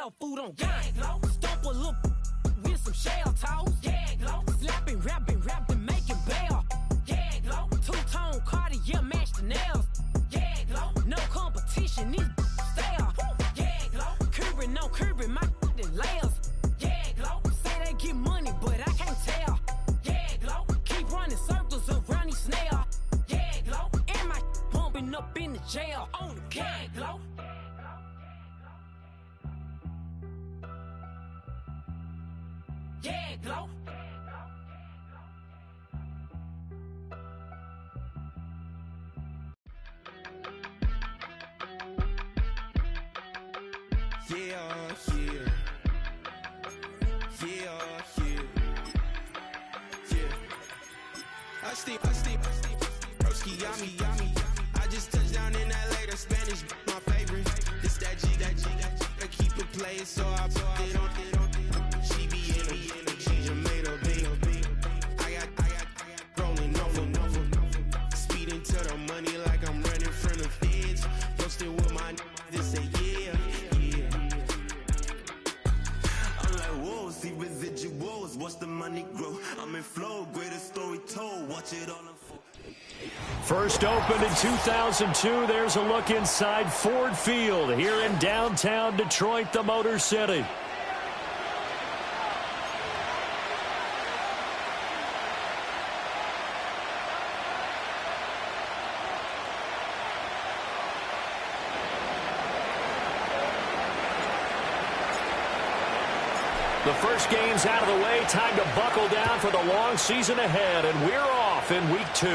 jail food on gang glow. Stomp a little with some shell toes. Gang glow. Slapping, rapping, making bail. Gang glow. Two-tone Cartier match the nails. Gang glow. No competition, these stale. Gang glow. Curbing, no curbing, my layers. Gang glow. Say they get money, but I can't tell. Gang glow. Keep running circles around these snails. Gang glow. And my bumping up in the jail on the gang glow. Yeah, glow. I steam, broski, yummy. I just touched down in LA, the Spanish, my favorite. This that G, I keep it playing, so I put it on. She be in a she just made a big. I got rolling over. Speeding to the money like I'm running from the feds. Posted with my they say yeah. I'm like, whoa, see residuals, watch the money grow. I'm in flow, greatest story told, watch it on the First opened in 2002, there's a look inside Ford Field here in downtown Detroit, the Motor City. The first game's out of the way. Time to buckle down for the long season ahead, and we're off in week 2.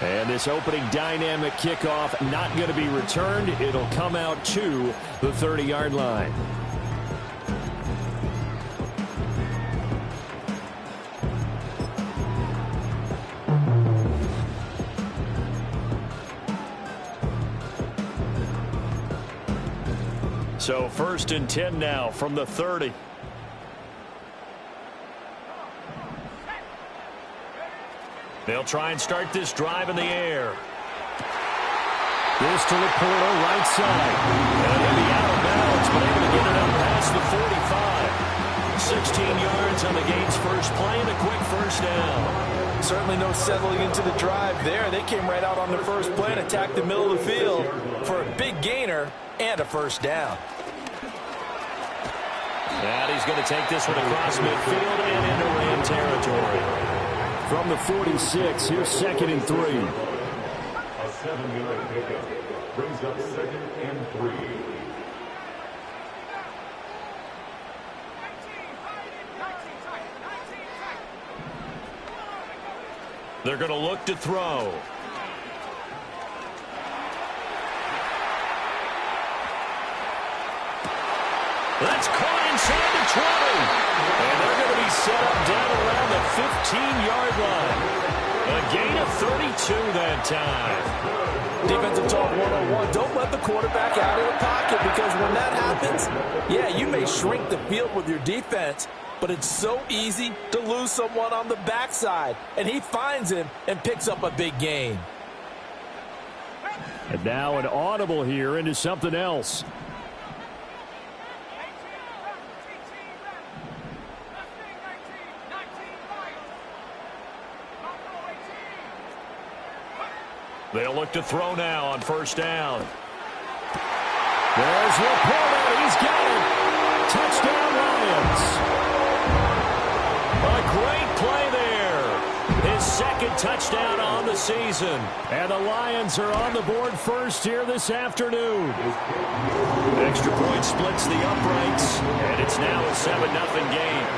And this opening dynamic kickoff not going to be returned. It'll come out to the 30-yard line. So 1st and 10 now from the 30. They'll try and start this drive in the air. This to Laporta, right side. And he'll be out of bounds, but able to get it up past the 45. 16 yards on the game's first play and a quick first down. Certainly no settling into the drive there. They came right out on the first play and attacked the middle of the field for a big gainer and a first down. And he's going to take this one across midfield and into Ram territory. From the 46, here's 2nd and 3. A 7-yard pickup brings up 2nd and 3. They're going to look to throw. That's caught inside the 20. And they're going to be set up down around the 15-yard line. A gain of 32 that time. Defensive talk 101. Don't let the quarterback out of the pocket, because when that happens, yeah, you may shrink the field with your defense, but it's so easy to lose someone on the backside. And he finds him and picks up a big gain. And now an audible here into something else. They'll look to throw now on first down. There's Laporta. He's got it. Touchdown, Lions. A great play there. His 2nd touchdown on the season. And the Lions are on the board first here this afternoon. Extra point splits the uprights. And it's now a 7-0 game.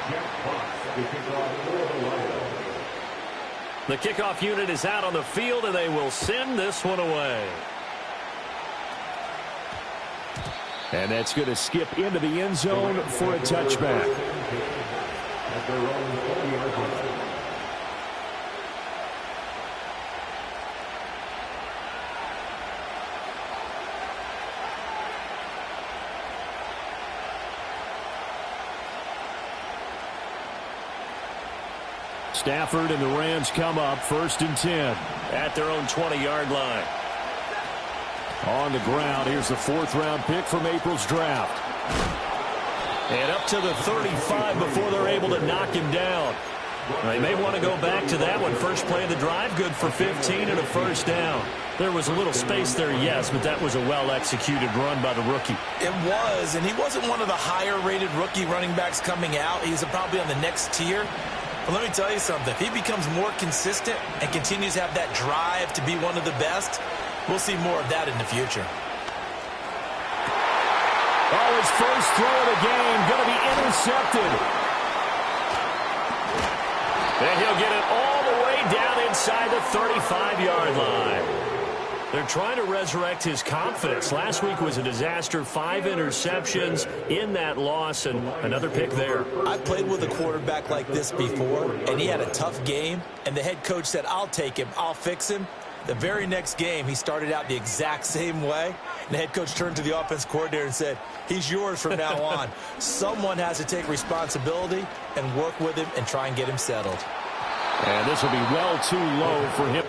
Jack Fox, the kickoff for the Lions. The kickoff unit is out on the field, and they will send this one away. And that's going to skip into the end zone for a touchback. At their own 40-yard line. Stafford and the Rams come up 1st and 10 at their own 20-yard line. On the ground, here's the 4th-round pick from April's draft. And up to the 35 before they're able to knock him down. They may want to go back to that one. First play of the drive, good for 15 and a first down. There was a little space there, yes, but that was a well-executed run by the rookie. It was, and he wasn't one of the higher-rated rookie running backs coming out. He's probably on the next tier. But let me tell you something. If he becomes more consistent and continues to have that drive to be one of the best, we'll see more of that in the future. Oh, his first throw of the game going to be intercepted. And he'll get it all the way down inside the 35-yard line. They're trying to resurrect his confidence. Last week was a disaster. 5 interceptions in that loss, and another pick there. I played with a quarterback like this before, and he had a tough game, and the head coach said, I'll take him, I'll fix him. The very next game, he started out the exact same way, and the head coach turned to the offense coordinator and said, he's yours from now on. Someone has to take responsibility and work with him and try and get him settled. And this will be well too low for him.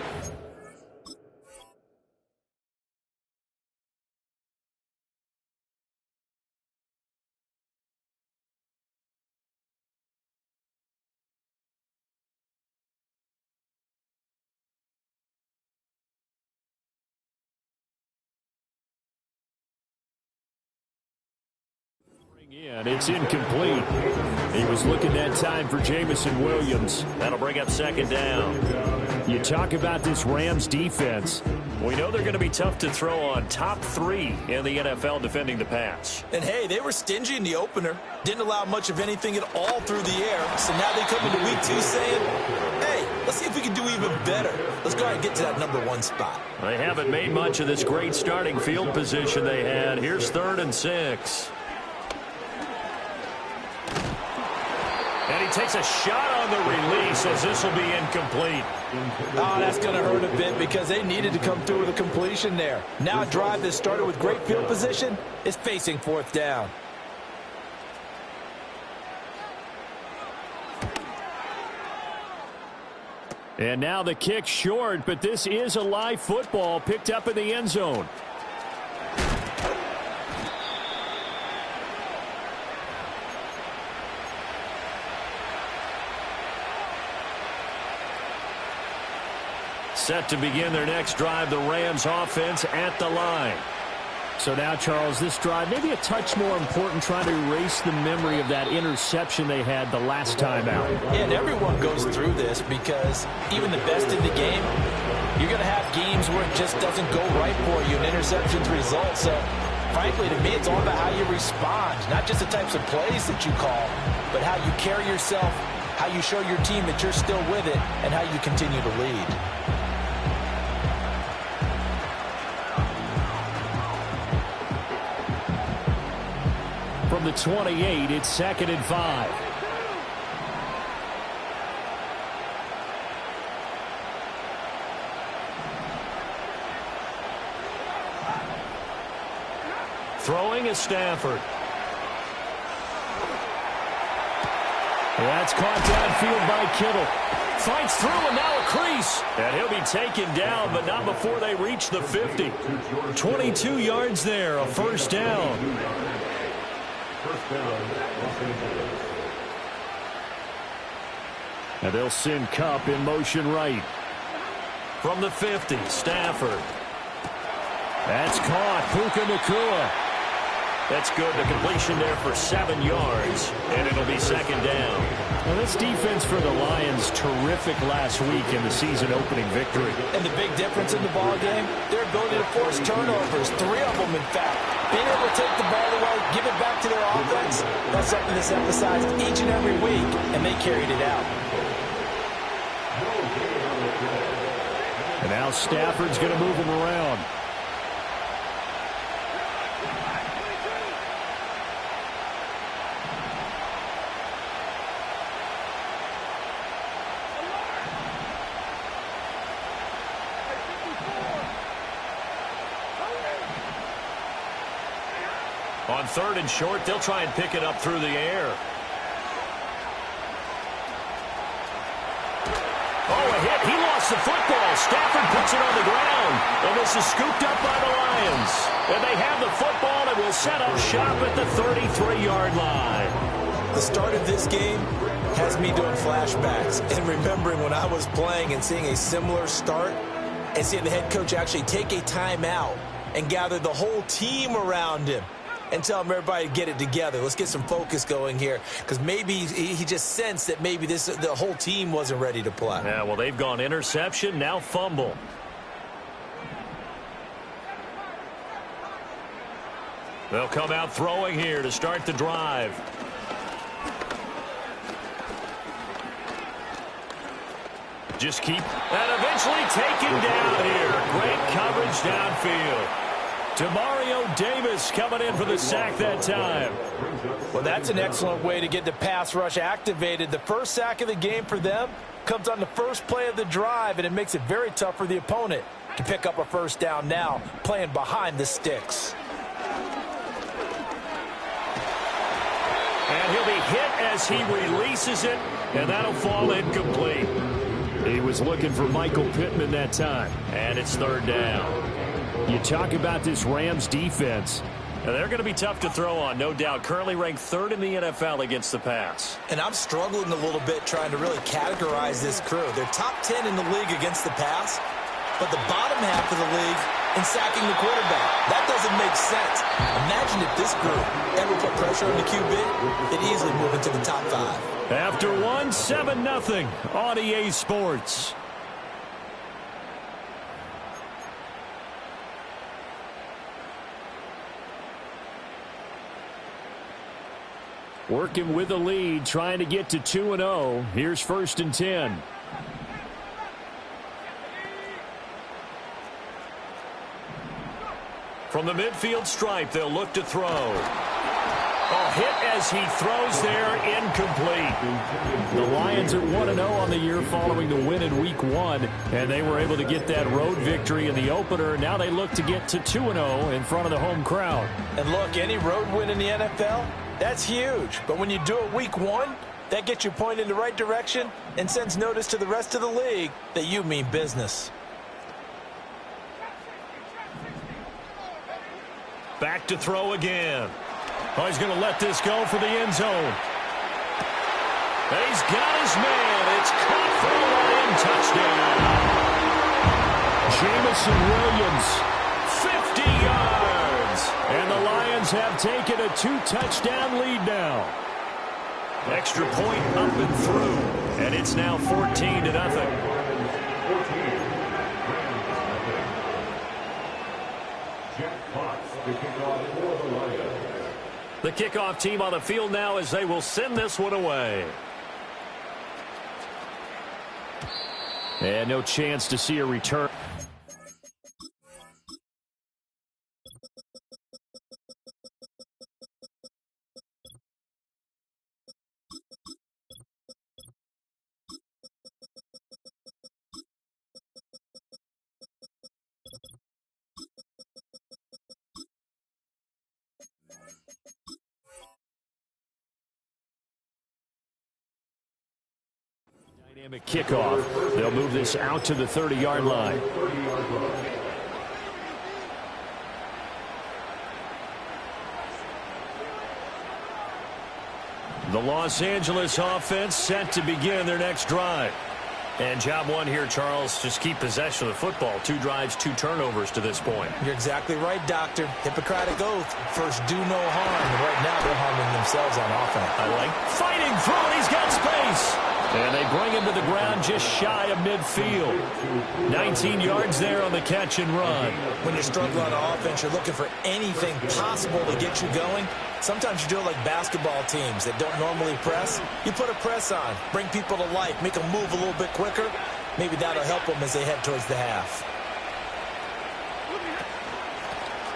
And it's incomplete. He was looking that time for Jamison Williams. That'll bring up second down. You talk about this Rams defense. We know they're going to be tough to throw on. Top 3 in the NFL defending the pass. And hey, they were stingy in the opener. Didn't allow much of anything at all through the air. So now they come into week 2 saying, hey, let's see if we can do even better. Let's go ahead and get to that number 1 spot. They haven't made much of this great starting field position they had. Here's 3rd and 6. And he takes a shot on the release as this will be incomplete. Oh, that's going to hurt a bit because they needed to come through with a completion there. Now a drive that started with great field position is facing 4th down. And now the kick short, but this is a live football picked up in the end zone. Set to begin their next drive, the Rams offense at the line. So now, Charles, this drive maybe a touch more important, trying to erase the memory of that interception they had the last time out. Yeah, and everyone goes through this because even the best in the game, you're going to have games where it just doesn't go right for you, and interceptions result. So, frankly, to me, it's all about how you respond, not just the types of plays that you call, but how you carry yourself, how you show your team that you're still with it, and how you continue to lead. From the 28, it's 2nd and 5. Throwing is Stafford. That's caught downfield by Kittle. Fights through and now a crease. And he'll be taken down, but not before they reach the 50. 22 yards there, a first down. And they'll send Kupp in motion right. From the 50, Stafford. That's caught. Puka Nacua. That's good. The completion there for 7 yards. And it'll be second down. Well, this defense for the Lions, terrific last week in the season-opening victory. And the big difference in the ball game, their ability to force turnovers. 3 of them, in fact. Being able to take the ball away, give it back to their offense, that's something that's emphasized each and every week, and they carried it out. And now Stafford's going to move him around. On 3rd and short, they'll try and pick it up through the air. Oh, a hit. He lost the football. Stafford puts it on the ground, and this is scooped up by the Lions. And they have the football and will set up shop at the 33-yard line. The start of this game has me doing flashbacks and remembering when I was playing and seeing a similar start and seeing the head coach actually take a timeout and gather the whole team around him and tell him everybody to get it together. Let's get some focus going here, because maybe he just sensed that maybe the whole team wasn't ready to play. Yeah, well, they've gone interception, now fumble. They'll come out throwing here to start the drive. Just keep, and eventually taken down here. Great coverage downfield. Demario Davis coming in for the sack that time. Well, that's an excellent way to get the pass rush activated. The first sack of the game for them comes on the first play of the drive, and it makes it very tough for the opponent to pick up a first down now, playing behind the sticks. And he'll be hit as he releases it, and that'll fall incomplete. He was looking for Michael Pittman that time, and it's third down. You talk about this Rams defense. Now, they're going to be tough to throw on, no doubt. Currently ranked third in the NFL against the pass. And I'm struggling a little bit trying to really categorize this crew. They're top 10 in the league against the pass, but the bottom half of the league in sacking the quarterback. That doesn't make sense. Imagine if this group ever put pressure on the QB, they'd easily move into the top 5. After 7-0 on EA Sports. Working with the lead, trying to get to 2-0. Here's 1st and 10. From the midfield stripe, they'll look to throw. Hit as he throws there, incomplete. The Lions are 1-0 on the year following the win in Week 1, and they were able to get that road victory in the opener. Now they look to get to 2-0 in front of the home crowd. And look, any road win in the NFL, that's huge. But when you do it Week 1, that gets you pointed in the right direction and sends notice to the rest of the league that you mean business. Back to throw again. Oh, he's going to let this go for the end zone. He's got his man. It's caught for the run-in touchdown. Jamison Williams, 50 yards. And the Lions have taken a 2-touchdown lead now. Extra point up and through. And it's now 14-0. The kickoff team on the field now as they will send this one away. And no chance to see a return. Dynamic kickoff. They'll move this out to the 30-yard line. The Los Angeles offense set to begin their next drive. And job one here, Charles, just keep possession of the football. 2 drives, 2 turnovers to this point. You're exactly right, Doctor. Hippocratic oath. First, do no harm. Right now, they're harming themselves on offense. I like fighting through it. He's got space. And they bring him to the ground just shy of midfield. 19 yards there on the catch and run. When you're struggling on offense, you're looking for anything possible to get you going. Sometimes you do it like basketball teams that don't normally press. You put a press on, bring people to life, make them move a little bit quicker. Maybe that'll help them as they head towards the half.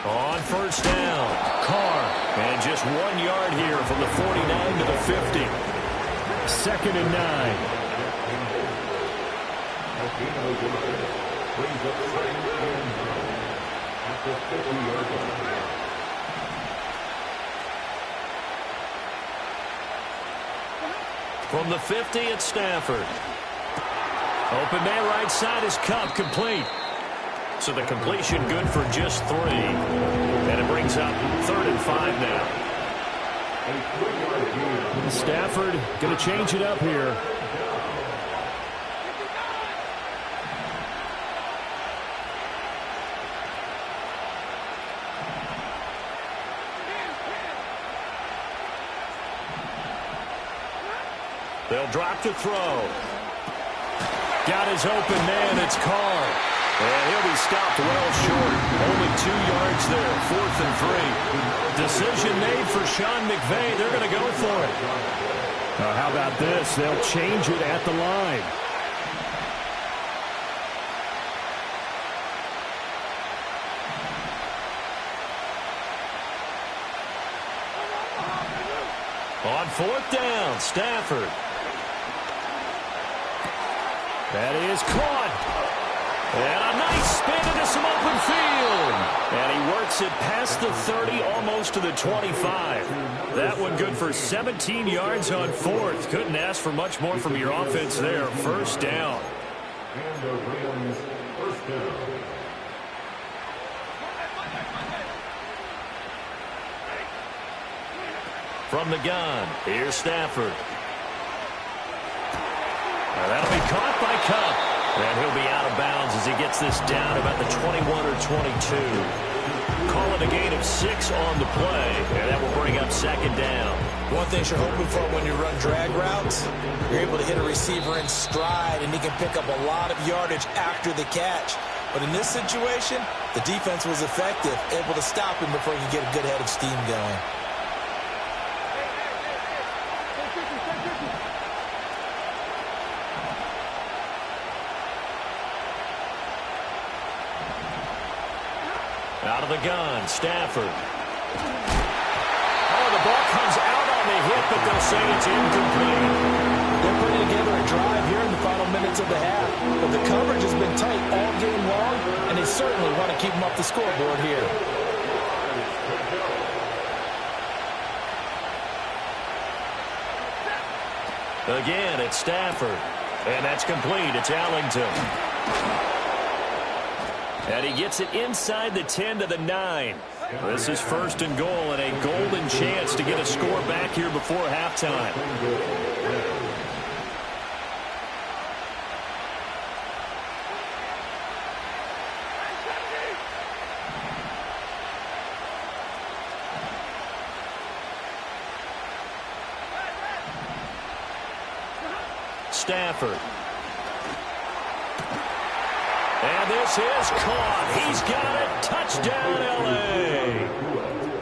On first down, Carr. And just 1 yard here from the 49 to the 50. 2nd and 9. From the 50, it's Stafford. Open man right side is Kupp, complete. So the completion good for just 3. And it brings up 3rd and 5 now. Stafford going to change it up here. They'll drop to throw. Got his open man. It's Carr. And he'll be stopped well short. Only 2 yards there. 4th and 3. Decision made for Sean McVay. They're going to go for it. How about this? They'll change it at the line. On 4th down, Stafford. That is caught. And a nice spin into some open field. And he works it past the 30, almost to the 25. That one good for 17 yards on 4th. Couldn't ask for much more from your offense there. 1st down. And the Rams, 1st down. From the gun, here's Stafford. Now that'll be caught by Kupp. And he'll be out of bounds as he gets this down about the 21 or 22. Call it a gain of 6 on the play. And that will bring up 2nd down. One thing you're hoping for when you run drag routes, you're able to hit a receiver in stride, and he can pick up a lot of yardage after the catch. But in this situation, the defense was effective, able to stop him before he could get a good head of steam going. Out of the gun, Stafford. Oh, the ball comes out on the hit, but they'll say it's incomplete. They're putting together a drive here in the final minutes of the half. But the coverage has been tight all game long, and they certainly want to keep them up the scoreboard here. Again, it's Stafford. And that's complete. It's Allington. And he gets it inside the 10 to the 9. This is 1st and goal and a golden chance to get a score back here before halftime. Stafford. And this is caught. He's got it. Touchdown, L.A.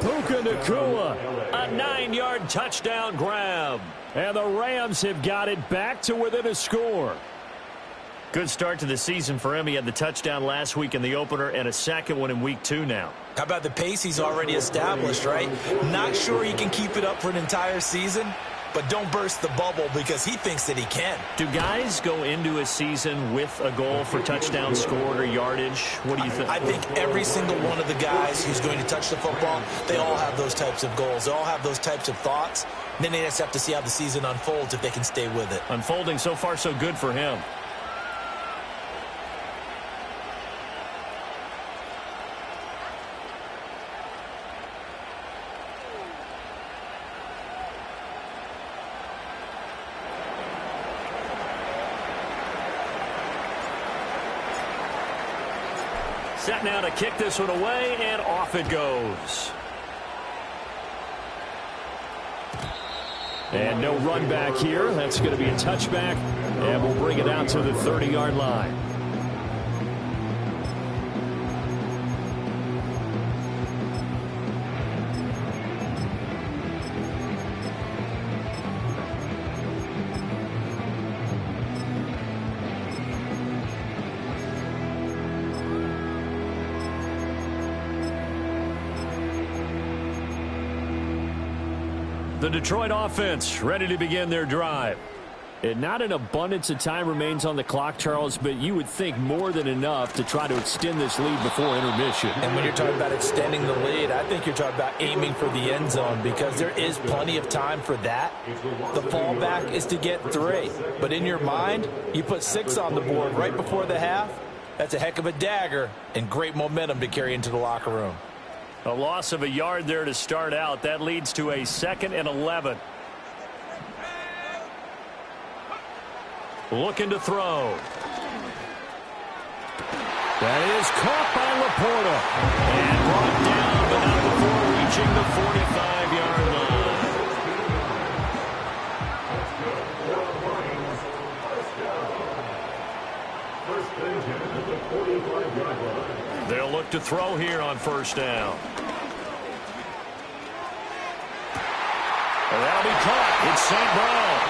Puka Nacua, a 9-yard touchdown grab. And the Rams have got it back to within a score. Good start to the season for him. He had the touchdown last week in the opener and a 2nd one in week 2 now. How about the pace he's already established, right? Not sure he can keep it up for an entire season, but don't burst the bubble because he thinks that he can. Do guys go into a season with a goal for touchdown scored or yardage? What do you think? I think every single one of the guys who's going to touch the football, they all have those types of goals. They all have those types of thoughts. Then they just have to see how the season unfolds if they can stay with it. Unfolding so far so good for him. Set now to kick this one away, and off it goes. And no run back here. That's going to be a touchback, and we'll bring it out to the 30-yard line. The Detroit offense ready to begin their drive. And not an abundance of time remains on the clock, Charles, but you would think more than enough to try to extend this lead before intermission. And when you're talking about extending the lead, I think you're talking about aiming for the end zone because there is plenty of time for that. The fallback is to get 3. But in your mind, you put 6 on the board right before the half. That's a heck of a dagger and great momentum to carry into the locker room. A loss of a yard there to start out. That leads to a 2nd and 11. Looking to throw. That is caught by Laporta. And brought down, but not before reaching the 45-yard line. They'll look to throw here on first down. And that'll be caught. It's St. Brown.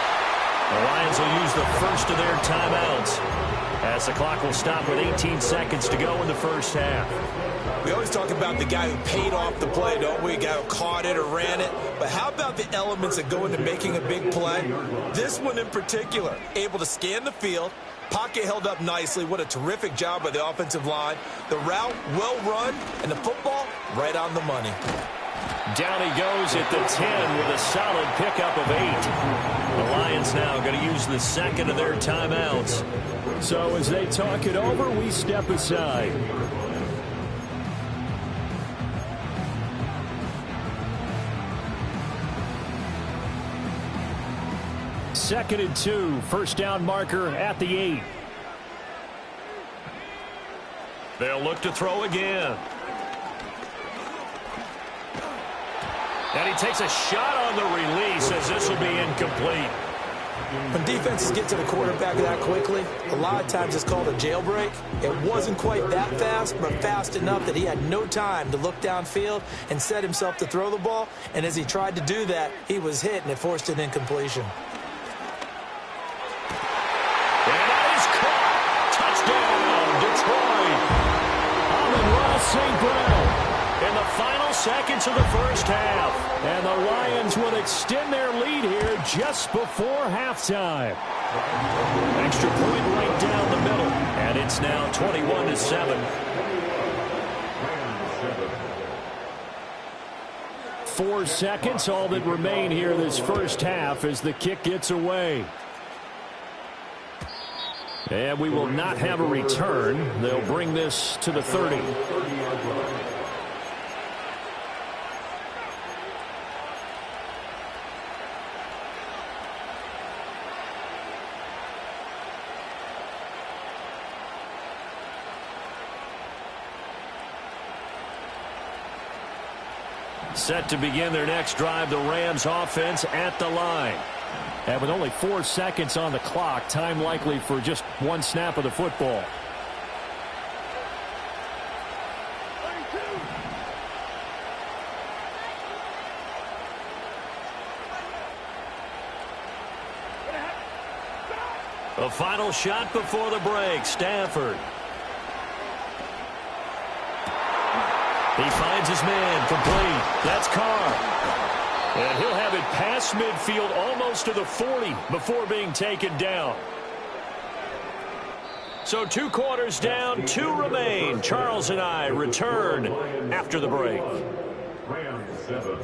The Lions will use the first of their timeouts as the clock will stop with 18 seconds to go in the first half. We always talk about the guy who paid off the play, don't we? A guy who caught it or ran it. But how about the elements that go into making a big play? This one in particular, able to scan the field, pocket held up nicely. What a terrific job by the offensive line. The route well run, and the football right on the money. Down he goes at the 10 with a solid pickup of 8. The Lions now going to use the second of their timeouts. So as they talk it over, we step aside. Second and 2, first down marker at the 8. They'll look to throw again. And he takes a shot on the release as this will be incomplete. When defenses get to the quarterback that quickly, a lot of times it's called a jailbreak. It wasn't quite that fast, but fast enough that he had no time to look downfield and set himself to throw the ball. And as he tried to do that, he was hit, and it forced an incompletion. And that is caught. Touchdown, Detroit. Amon-Ra St. Brown. In the final seconds of the first half. And the Lions will extend their lead here just before halftime. Extra point right down the middle. And it's now 21-7. 4 seconds, all that remain here this first half as the kick gets away. And we will not have a return. They'll bring this to the 30. Set to begin their next drive, the Rams offense at the line. And with only 4 seconds on the clock, time likely for just one snap of the football. A final shot before the break, Stafford. He finds his man, complete. That's Carr. And he'll have it past midfield almost to the 40 before being taken down. So 2 quarters down, 2 remain. Charles and I return after the break. Rams 7.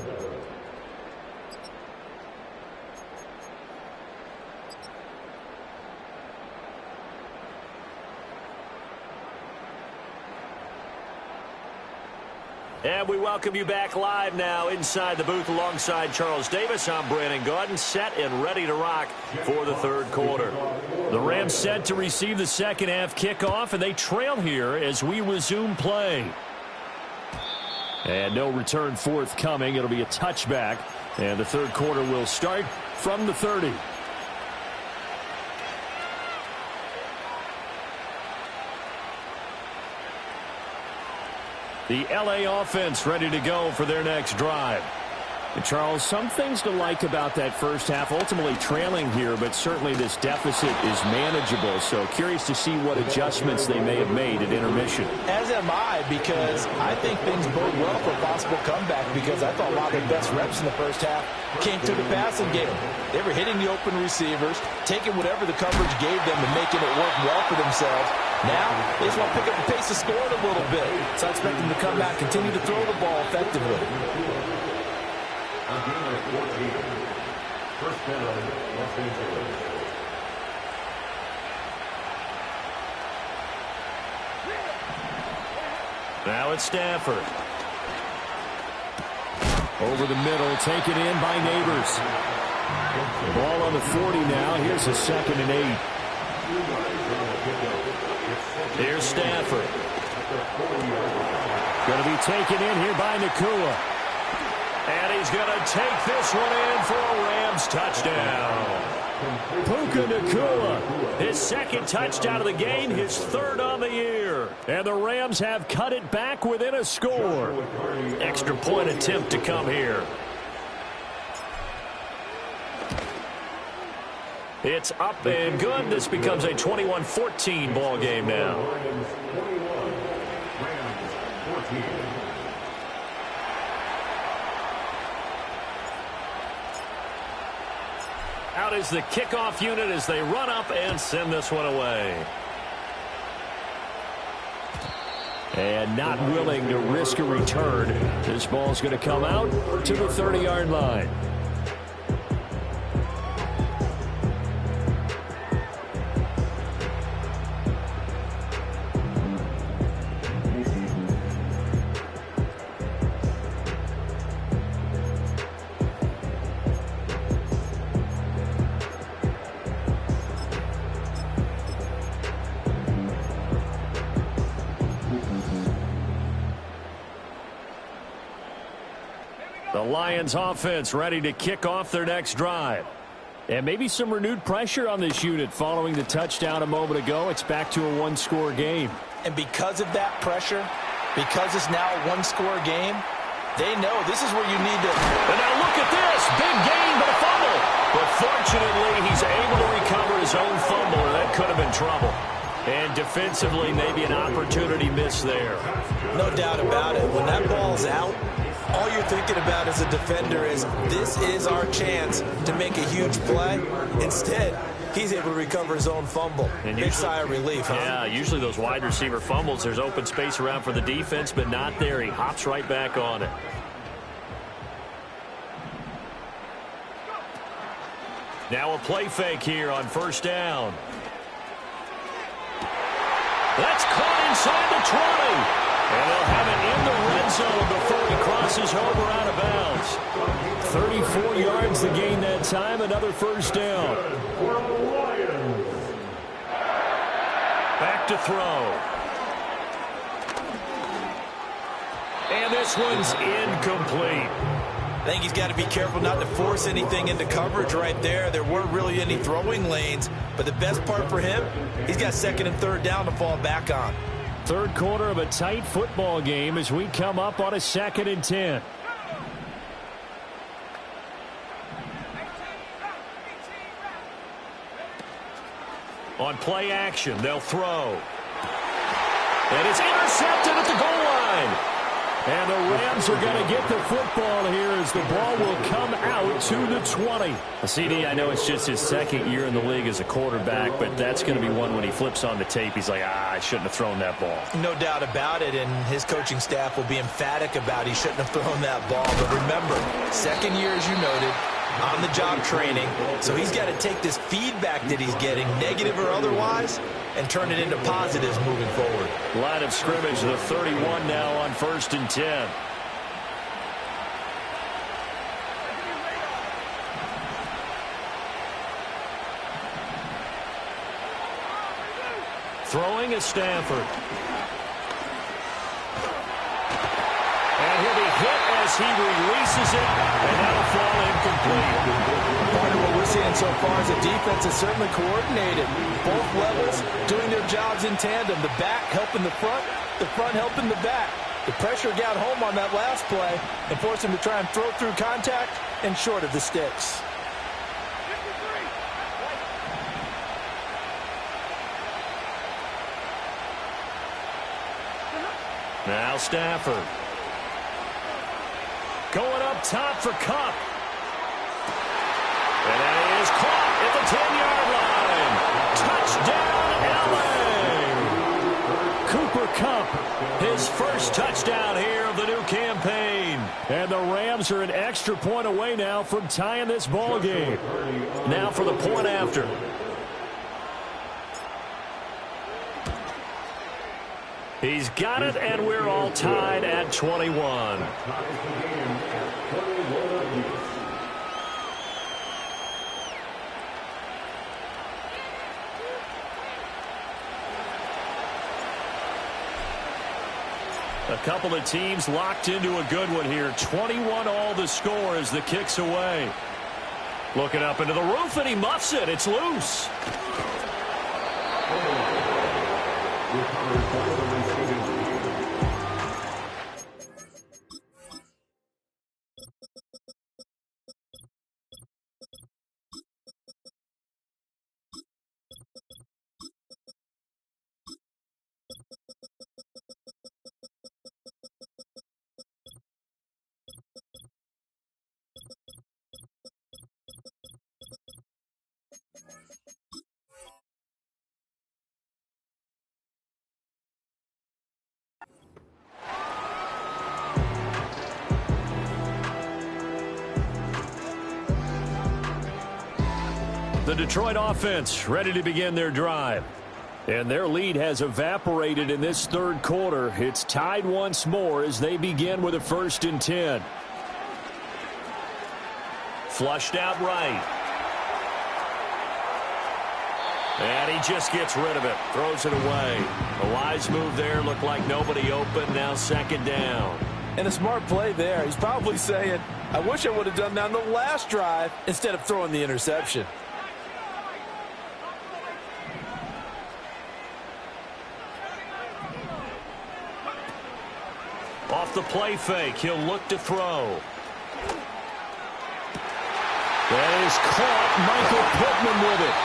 And we welcome you back live now inside the booth alongside Charles Davis. I'm Brandon Gaudin, set and ready to rock for the third quarter. The Rams set to receive the second half kickoff, and they trail here as we resume play. And no return forthcoming. It'll be a touchback, and the third quarter will start from the 30. The LA offense ready to go for their next drive. And Charles, some things to like about that first half. Ultimately trailing here, but certainly this deficit is manageable. So curious to see what adjustments they may have made at intermission. As am I, because I think things bode well for a possible comeback, because I thought a lot of their best reps in the first half came through the passing game. They were hitting the open receivers, taking whatever the coverage gave them and making it work well for themselves. Now, they just want to pick up the pace of scoring a little bit. So I expect them to come back, continue to throw the ball effectively. First down, Los Angeles. Now it's Stafford. Over the middle, taken in by Neighbors. Ball on the 40 now. Here's a 2nd and 8. Here's Stafford. Going to be taken in here by Nacua. And he's going to take this one in for a Rams touchdown. Puka Nacua, his 2nd touchdown of the game, his 3rd on the year. And the Rams have cut it back within a score. Extra point attempt to come here. It's up and good. This becomes a 21-14 ball game now. Rams 21, Rams 14. Out is the kickoff unit as they run up and send this one away. And not willing to risk a return. This ball's going to come out to the 30-yard line. The Lions offense ready to kick off their next drive. And maybe some renewed pressure on this unit following the touchdown a moment ago. It's back to a one-score game. And because of that pressure, because it's now a one-score game, they know this is where you need to. And now look at this. Big gain, but a fumble. But fortunately, he's able to recover his own fumble, or that could have been trouble. And defensively, maybe an opportunity missed there. No doubt about it. When that ball's out, all you're thinking about as a defender is, this is our chance to make a huge play. Instead, he's able to recover his own fumble. And big sigh of relief, huh? Yeah, usually those wide receiver fumbles, there's open space around for the defense, but not there. He hops right back on it. Now a play fake here on first down. That's caught inside the 20. And they'll have it in the red zone before he crosses over out of bounds. 34 yards to gain that time. Another first down. Back to throw. And this one's incomplete. I think he's got to be careful not to force anything into coverage right there. There weren't really any throwing lanes. But the best part for him, he's got 2nd and 3rd down to fall back on. Third quarter of a tight football game as we come up on a 2nd and 10. On play action, they'll throw. And it's intercepted at the goal line. And the Rams are going to get the football here as the ball will come out to the 20. CD, I know it's just his 2nd year in the league as a quarterback, but that's going to be one when he flips on the tape. He's like, I shouldn't have thrown that ball. No doubt about it, and his coaching staff will be emphatic about he shouldn't have thrown that ball. But remember, 2nd year, as you noted, on-the-job training. So he's got to take this feedback that he's getting, negative or otherwise, and turn it into positives moving forward. Line of scrimmage, the 31 now on 1st and 10. Throwing is Stafford. And he'll be hit as he releases it, and that'll fall incomplete. Part of what we're seeing so far is the defense is certainly coordinated. Both levels doing their jobs in tandem. The back helping the front helping the back. The pressure got home on that last play and forced him to try and throw through contact and short of the sticks. Now Stafford. Going up top for Kupp. And that is caught at the 10-yard line. Touchdown, LA! Cooper Kupp, his first touchdown here of the new campaign. And the Rams are an extra point away now from tying this ball game. Now for the point after. He's got it, and we're all tied at 21. A couple of teams locked into a good one here. 21 all the score as the kick's away. Looking up into the roof, and he muffs it. It's loose. The Detroit offense ready to begin their drive. And their lead has evaporated in this third quarter. It's tied once more as they begin with a 1st and 10. Flushed out right. And he just gets rid of it. Throws it away. A wise move there. Looked like nobody open. Now 2nd down. And a smart play there. He's probably saying, I wish I would have done that on the last drive instead of throwing the interception. Off the play fake, he'll look to throw. That is caught. Michael Pittman with it.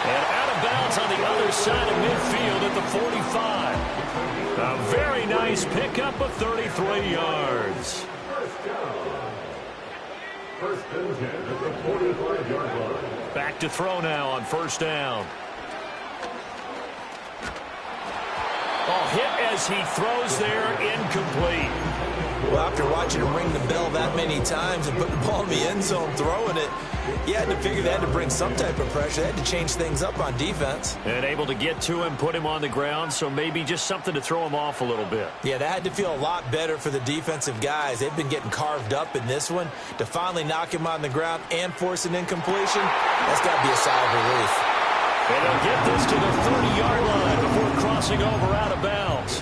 And out of bounds on the other side of midfield at the 45. A very nice pickup of 33 yards. First and 10 at the 45-yard line. Back to throw now on 1st down. Oh, hit as he throws there, incomplete. Well, after watching him ring the bell that many times and put the ball in the end zone throwing it, you had to figure they had to bring some type of pressure. They had to change things up on defense. And able to get to him, put him on the ground, so maybe just something to throw him off a little bit. Yeah, that had to feel a lot better for the defensive guys. They've been getting carved up in this one. To finally knock him on the ground and force an incompletion, that's got to be a sigh of relief. And they'll get this to the 30-yard line before crossing over out of bounds.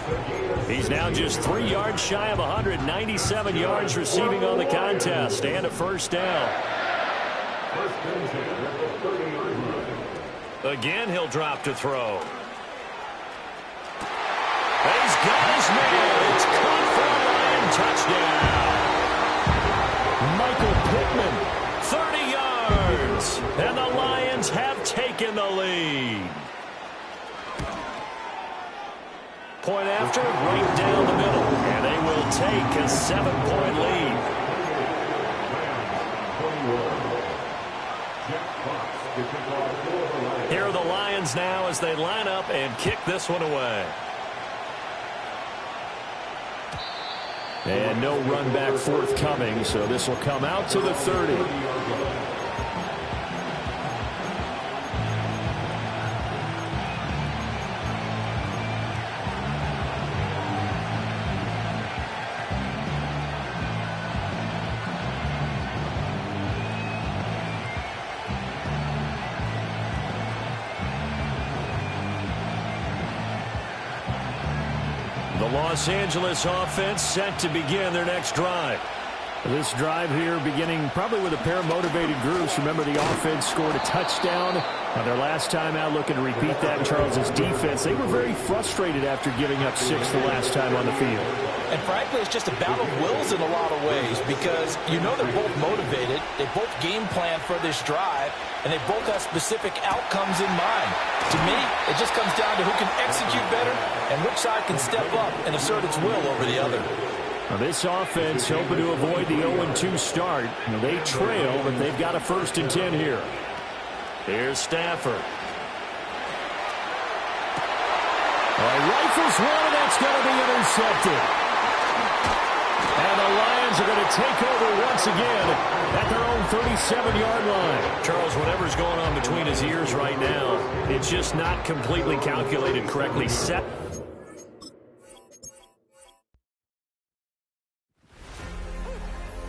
He's now just 3 yards shy of 197 yards receiving on the contest and a 1st down. Again, he'll drop to throw. And he's got his man. It's caught for a Lion touchdown. Michael Pittman, 30 yards. And the Lions have taken the lead. Point after, right down the middle. And they will take a 7-point lead. Here are the Lions now as they line up and kick this one away. And no run back forthcoming, so this will come out to the 30. The Los Angeles offense set to begin their next drive. This drive here beginning probably with a pair of motivated groups. Remember, the offense scored a touchdown Now, their last time out looking to repeat that, Charles' defense, they were very frustrated after giving up 6 the last time on the field. And frankly, it's just a battle of wills in a lot of ways because you know they're both motivated. They both game plan for this drive, and they both have specific outcomes in mind. To me, it just comes down to who can execute better and which side can step up and assert its will over the other. Now, this offense hoping to avoid the 0-2 start. Now, they trail, but they've got a 1st and 10 here. Here's Stafford. Rifles one, and that's going to be intercepted. And the Lions are going to take over once again at their own 37-yard line. Charles, whatever's going on between his ears right now, it's just not completely calculated correctly. Set.